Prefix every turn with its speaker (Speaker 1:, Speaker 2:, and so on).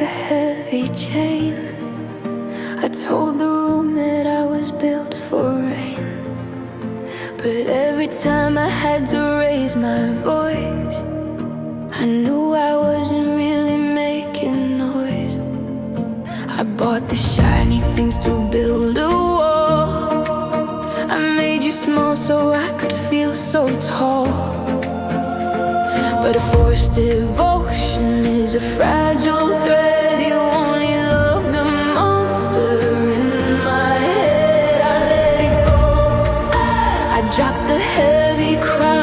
Speaker 1: heavy chain. I told the room that I was built for rain, but every time I had to raise my voice, I knew I wasn't really making noise. I bought the shiny things to build a wall. I made you small so I could feel so tall. But a forced devotion is a fragile thread. You only love the monster in my head. I let it go. I dropped the heavy crown.